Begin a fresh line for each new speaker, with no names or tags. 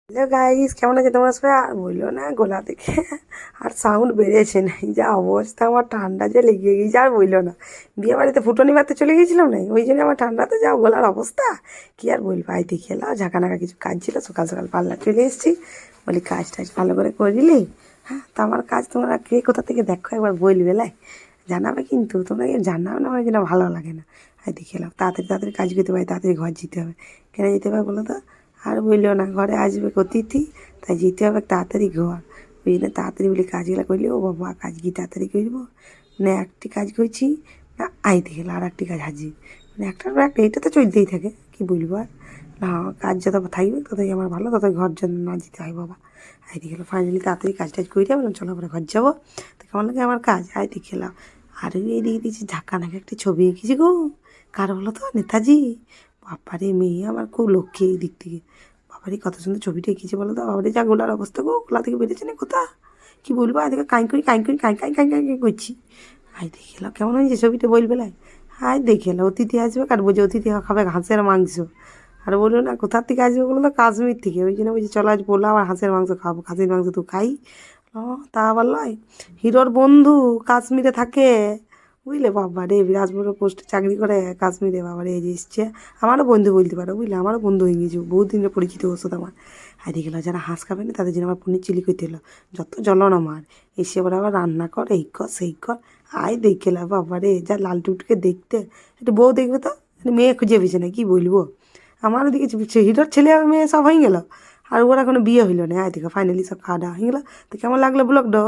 Hello guys, কেমন আছে তোমরা সবাই? আর বললো না, গলা থেকে আর সাউন্ড বেড়েছে না, যা অবস্থা আমার, ঠান্ডা যে লেগে গিয়েছে আর বললো না। বিয়ে বাড়িতে ফুটনি মারতে চলে গিয়েছিলাম না, ওই জন্য আমার ঠান্ডাতে যা গলার অবস্থা কি আর বলবো। আই দেখে এলাম ঝাঁকানাকা কিছু কাজ ছিল, সকাল সকাল পার্লার চলে এসেছি, বলি কাজ টাজ ভালো করে করিলি। হ্যাঁ, তা আমার কাজ তোমরা কে কোথা থেকে দেখো একবার বলবে লাই, জানাবে কিন্তু। তোমরা জানাও না, আমার যেন ভালো লাগে না। আই দেখে এলাম তাড়াতাড়ি তাড়াতাড়ি কাজ করতে পারি, তাড়াতাড়ি ঘর যেতে হবে। কেন যেতে হবে বলো তো? আর বললো না, ঘরে আসবে অতিথি, তাই যেতে হবে তাড়াতাড়ি ঘর। ওই জন্য তাড়াতাড়ি বলে কাজগুলো করলে, ও বাবা কাজ কি তাড়াতাড়ি করবো, মানে একটি কাজ করছি না আইতে গেলে আর একটি কাজ হাজির, মানে একটার পর একটা এটা তো চলতেই থাকে, কি বলবো আর। না, কাজ যত থাকবে ততই আমার ভালো, ততই ঘর যেন না যেতে হয় বাবা। আইতে গেলো ফাইনালি তাড়াতাড়ি কাজ টাজ করে বললাম চলো আমরা ঘর যাবো। তো কেমন লাগে আমার কাজ, আইতে গেলাম। আর ওই এদিকে দিয়েছি ঝাঁকা নাকি একটি ছবি এঁকেছি গো, কার বলো তো, নেতাজি। বাপারে, মেয়ে আমার খুব লক্ষ্মী এই দিক থেকে। বাবারে কত সুন্দর ছবিটা এঁকেছে বলো তো, বাবারে যা গোলার অবস্থা গো, গোলা থেকে বেরিয়েছে না কোথা, কী বলবো। আই দেখে কাঁই করি কাঁই করি কাঁই কাঁই কাঁই কাঁই কাঁই করছি। আই দেখে এলাম কেমন হয়েছে ছবিটা, বলবে লাই। আই দেখে এলাম অতিথি আসবে, আর বলছে অতিথি খাবে হাঁসের মাংস। আর বললো না কোথার থেকে আসবে বলো তো, কাশ্মীর থেকে। ওই জন্য বলছি চলো আজ পোলাও আর হাঁসের মাংস খাবো, খাসির মাংস তো খাই। ও তা আবার লয়, হিরোর বন্ধু কাশ্মীরে থাকে, বুঝলে। বাবা রে, বিরাট বড় পোস্টে চাকরি করে কাশ্মীরে, বাবা রে, এই যে এসছে। আমারও বন্ধু বলতে পারো, বুঝলে, আমারও বন্ধু হয়ে গেছে, বহুত দিনের পরিচিত ওর সাথে আমার। হারিয়ে গেলো, যারা হাঁস খাবে না তাদের জন্য আমার পনির চিলি করতে এলো, যত জ্বলন আমার। এসে এবার আবার রান্না কর, এই কর সেই কর। আয় দেখে এলো, বাবা রে, যা লাল টুকটুকে দেখতে। একটু বউ দেখবে তো, মেয়ে খুঁজে পেয়েছে না, কি বলবো। আমার ওদিকে হিরোর ছেলে আর মেয়ে সব হয়ে গেলো, আর ওরা কোনো বিয়ে হইলো না। আয় দেখো ফাইনালি সব খাওয়া দাওয়া হয়ে গেলো। তো কেমন লাগলো ব্লগটা?